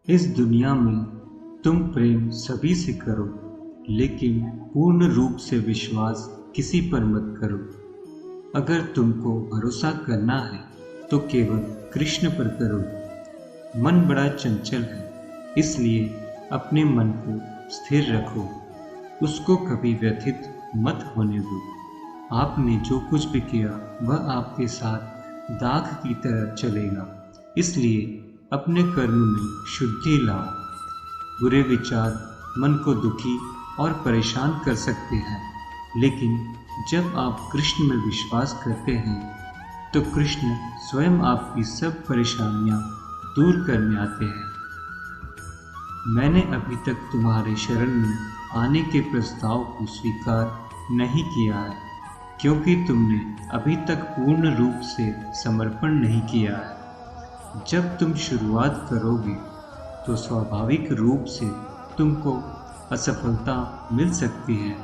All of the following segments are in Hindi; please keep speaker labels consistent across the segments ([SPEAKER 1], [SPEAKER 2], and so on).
[SPEAKER 1] इस दुनिया में तुम प्रेम सभी से करो, लेकिन पूर्ण रूप से विश्वास किसी पर मत करो। अगर तुमको भरोसा करना है तो केवल कृष्ण पर करो। मन बड़ा चंचल है, इसलिए अपने मन को स्थिर रखो, उसको कभी व्यथित मत होने दो। आपने जो भी किया वह आपके साथ दाग की तरह चलेगा, इसलिए अपने कर्म में शुद्धि लाओ। बुरे विचार मन को दुखी और परेशान कर सकते हैं, लेकिन जब आप कृष्ण में विश्वास करते हैं तो कृष्ण स्वयं आपकी सब परेशानियां दूर करने आते हैं। मैंने अभी तक तुम्हारे शरण में आने के प्रस्ताव को स्वीकार नहीं किया है, क्योंकि तुमने अभी तक पूर्ण रूप से समर्पण नहीं किया है। जब तुम शुरुआत करोगे तो स्वाभाविक रूप से तुमको असफलता मिल सकती है।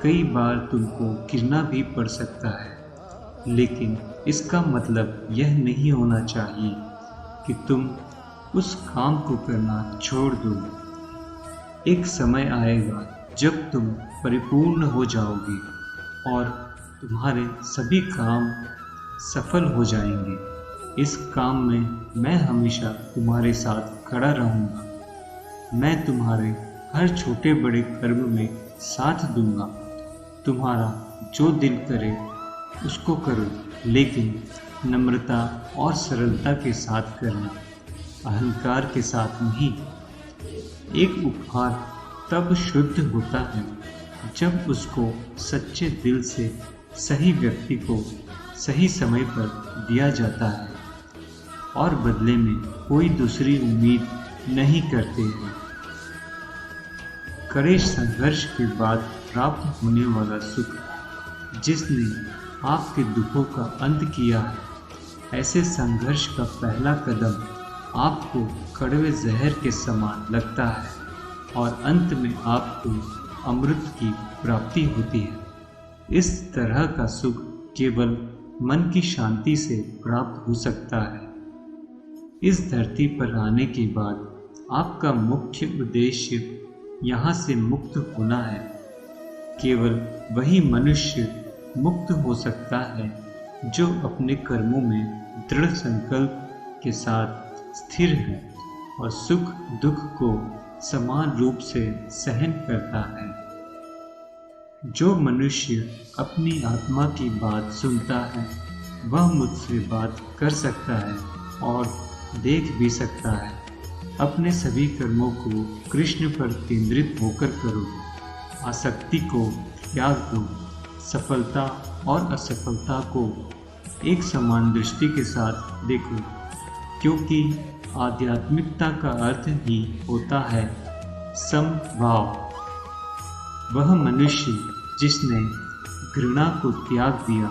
[SPEAKER 1] कई बार तुमको गिरना भी पड़ सकता है, लेकिन इसका मतलब यह नहीं होना चाहिए कि तुम उस काम को करना छोड़ दो। एक समय आएगा जब तुम परिपूर्ण हो जाओगे और तुम्हारे सभी काम सफल हो जाएंगे। इस काम में मैं हमेशा तुम्हारे साथ खड़ा रहूँगा। मैं तुम्हारे हर छोटे बड़े कर्म में साथ दूंगा। तुम्हारा जो दिल करे उसको करो, लेकिन नम्रता और सरलता के साथ करना, अहंकार के साथ नहीं। एक उपहार तब शुद्ध होता है जब उसको सच्चे दिल से सही व्यक्ति को सही समय पर दिया जाता है और बदले में कोई दूसरी उम्मीद नहीं करते हैं। कड़े संघर्ष के बाद प्राप्त होने वाला सुख, जिसने आपके दुखों का अंत किया है, ऐसे संघर्ष का पहला कदम आपको कड़वे जहर के समान लगता है और अंत में आपको अमृत की प्राप्ति होती है। इस तरह का सुख केवल मन की शांति से प्राप्त हो सकता है। इस धरती पर आने के बाद आपका मुख्य उद्देश्य यहाँ से मुक्त होना है। केवल वही मनुष्य मुक्त हो सकता है जो अपने कर्मों में दृढ़ संकल्प के साथ स्थिर है और सुख दुख को समान रूप से सहन करता है। जो मनुष्य अपनी आत्मा की बात सुनता है वह मुझसे बात कर सकता है और देख भी सकता है। अपने सभी कर्मों को कृष्ण पर केंद्रित होकर करो। आसक्ति को त्याग दो। सफलता और असफलता को एक समान दृष्टि के साथ देखो, क्योंकि आध्यात्मिकता का अर्थ ही होता है समभाव। वह मनुष्य जिसने घृणा को त्याग दिया,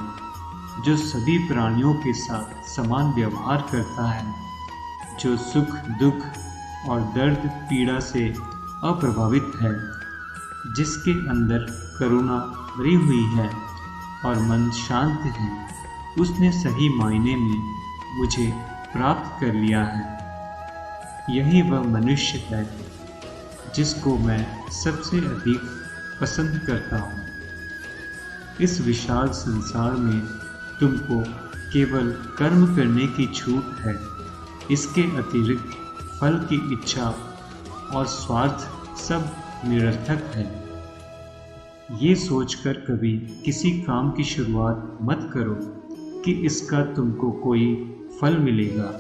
[SPEAKER 1] जो सभी प्राणियों के साथ समान व्यवहार करता है, जो सुख दुख और दर्द पीड़ा से अप्रभावित है, जिसके अंदर करुणा भरी हुई है और मन शांत है, उसने सही मायने में मुझे प्राप्त कर लिया है। यही वह मनुष्य है जिसको मैं सबसे अधिक पसंद करता हूँ। इस विशाल संसार में तुमको केवल कर्म करने की छूट है। इसके अतिरिक्त फल की इच्छा और स्वार्थ सब निरर्थक है। ये सोचकर कभी किसी काम की शुरुआत मत करो कि इसका तुमको कोई फल मिलेगा।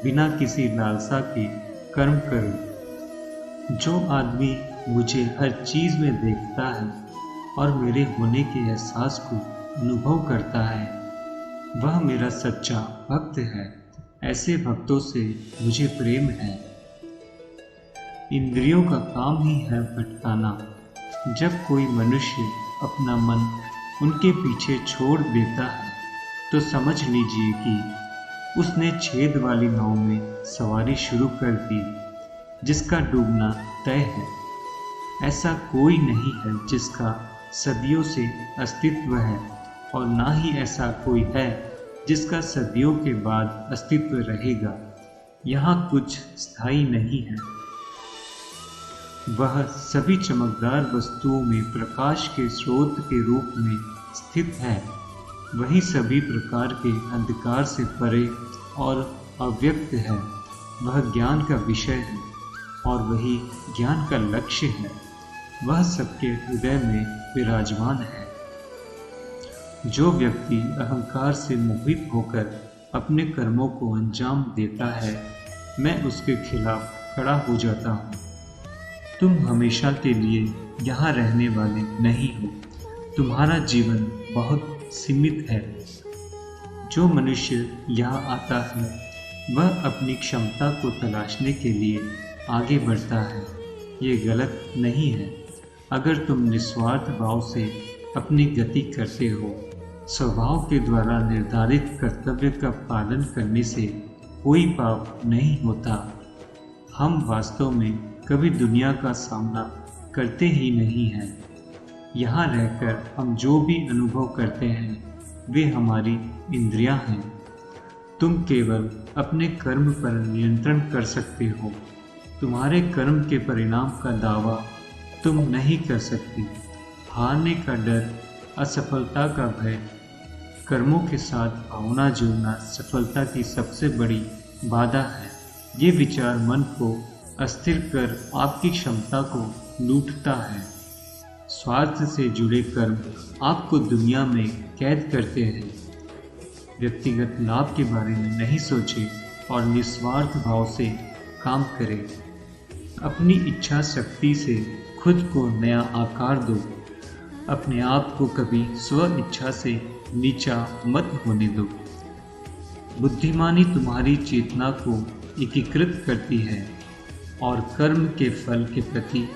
[SPEAKER 1] बिना किसी लालसा के कर्म करो। जो आदमी मुझे हर चीज़ में देखता है और मेरे होने के एहसास को अनुभव करता है, वह मेरा सच्चा भक्त है। ऐसे भक्तों से मुझे प्रेम है। इंद्रियों का काम ही है भटकाना। जब कोई मनुष्य अपना मन उनके पीछे छोड़ देता है तो समझ लीजिए कि उसने छेद वाली नाव में सवारी शुरू कर दी, जिसका डूबना तय है। ऐसा कोई नहीं है जिसका सदियों से अस्तित्व है, और ना ही ऐसा कोई है जिसका सदियों के बाद अस्तित्व रहेगा। यहाँ कुछ स्थायी नहीं है। वह सभी चमकदार वस्तुओं में प्रकाश के स्रोत के रूप में स्थित है। वही सभी प्रकार के अंधकार से परे और अव्यक्त है। वह ज्ञान का विषय है और वही ज्ञान का लक्ष्य है। वह सबके हृदय में विराजमान है। जो व्यक्ति अहंकार से मोहित होकर अपने कर्मों को अंजाम देता है, मैं उसके खिलाफ खड़ा हो जाता हूँ। तुम हमेशा के लिए यहाँ रहने वाले नहीं हो। तुम्हारा जीवन बहुत सीमित है। जो मनुष्य यहाँ आता है वह अपनी क्षमता को तलाशने के लिए आगे बढ़ता है। ये गलत नहीं है अगर तुम निस्वार्थ भाव से अपनी गति करते हो। स्वभाव के द्वारा निर्धारित कर्तव्य का पालन करने से कोई पाप नहीं होता। हम वास्तव में कभी दुनिया का सामना करते ही नहीं हैं। यहाँ रहकर हम जो भी अनुभव करते हैं वे हमारी इंद्रियां हैं। तुम केवल अपने कर्म पर नियंत्रण कर सकते हो। तुम्हारे कर्म के परिणाम का दावा तुम नहीं कर सकते। हारने का डर, असफलता का भय, कर्मों के साथ भावना जोड़ना सफलता की सबसे बड़ी बाधा है। ये विचार मन को अस्थिर कर आपकी क्षमता को लूटता है। स्वार्थ से जुड़े कर्म आपको दुनिया में कैद करते हैं। व्यक्तिगत लाभ के बारे में नहीं सोचें और निस्वार्थ भाव से काम करें। अपनी इच्छा शक्ति से खुद को नया आकार दो। अपने आप को कभी स्व इच्छा से नीचा मत होने दो। बुद्धिमानी तुम्हारी चेतना को एकीकृत करती है और कर्म के फल के प्रति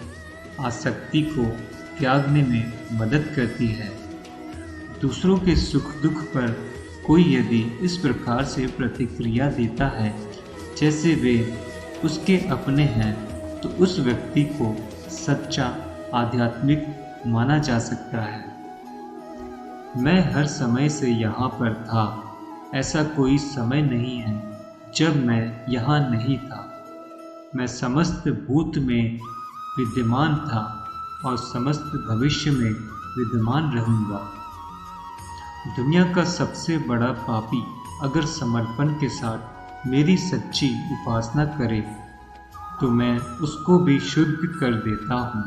[SPEAKER 1] आसक्ति को त्यागने में मदद करती है। दूसरों के सुख दुख पर कोई यदि इस प्रकार से प्रतिक्रिया देता है जैसे वे उसके अपने हैं, तो उस व्यक्ति को सच्चा आध्यात्मिक माना जा सकता है। मैं हर समय से यहाँ पर था। ऐसा कोई समय नहीं है जब मैं यहाँ नहीं था। मैं समस्त भूत में विद्यमान था और समस्त भविष्य में विद्यमान रहूँगा। दुनिया का सबसे बड़ा पापी अगर समर्पण के साथ मेरी सच्ची उपासना करे तो मैं उसको भी शुद्ध कर देता हूँ।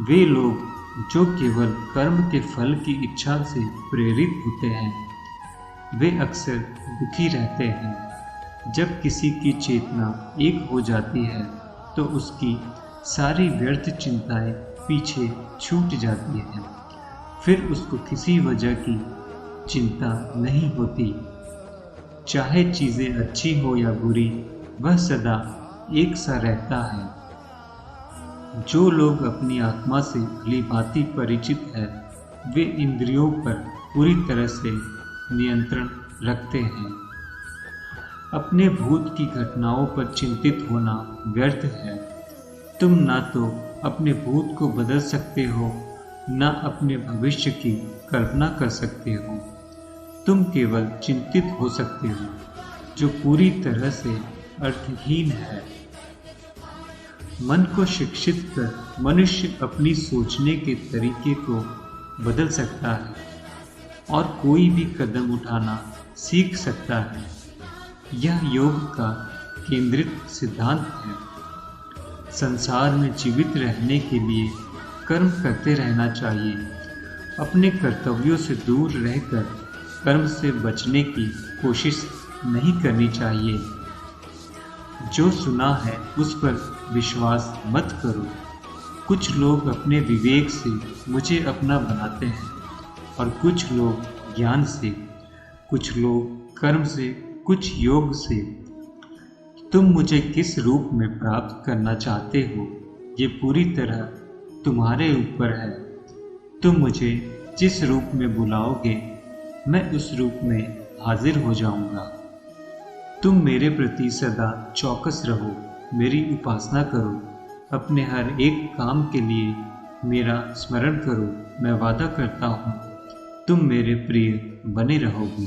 [SPEAKER 1] वे लोग जो केवल कर्म के फल की इच्छा से प्रेरित होते हैं, वे अक्सर दुखी रहते हैं। जब किसी की चेतना एक हो जाती है तो उसकी सारी व्यर्थ चिंताएं पीछे छूट जाती हैं। फिर उसको किसी वजह की चिंता नहीं होती। चाहे चीज़ें अच्छी हो या बुरी, वह सदा एक सा रहता है। जो लोग अपनी आत्मा से भली भांति परिचित है, वे इंद्रियों पर पूरी तरह से नियंत्रण रखते हैं। अपने भूत की घटनाओं पर चिंतित होना व्यर्थ है। तुम ना तो अपने भूत को बदल सकते हो, न अपने भविष्य की कल्पना कर सकते हो। तुम केवल चिंतित हो सकते हो, जो पूरी तरह से अर्थहीन है। मन को शिक्षित कर मनुष्य अपनी सोचने के तरीके को बदल सकता है और कोई भी कदम उठाना सीख सकता है। यह योग का केंद्रित सिद्धांत है। संसार में जीवित रहने के लिए कर्म करते रहना चाहिए। अपने कर्तव्यों से दूर रहकर कर्म से बचने की कोशिश नहीं करनी चाहिए। जो सुना है उस पर विश्वास मत करो। कुछ लोग अपने विवेक से मुझे अपना बनाते हैं और कुछ लोग ज्ञान से, कुछ लोग कर्म से, कुछ योग से। तुम मुझे किस रूप में प्राप्त करना चाहते हो, ये पूरी तरह तुम्हारे ऊपर है। तुम मुझे जिस रूप में बुलाओगे, मैं उस रूप में हाजिर हो जाऊंगा। तुम मेरे प्रति सदा चौकस रहो, मेरी उपासना करो, अपने हर एक काम के लिए मेरा स्मरण करो। मैं वादा करता हूँ तुम मेरे प्रिय बने रहोगे।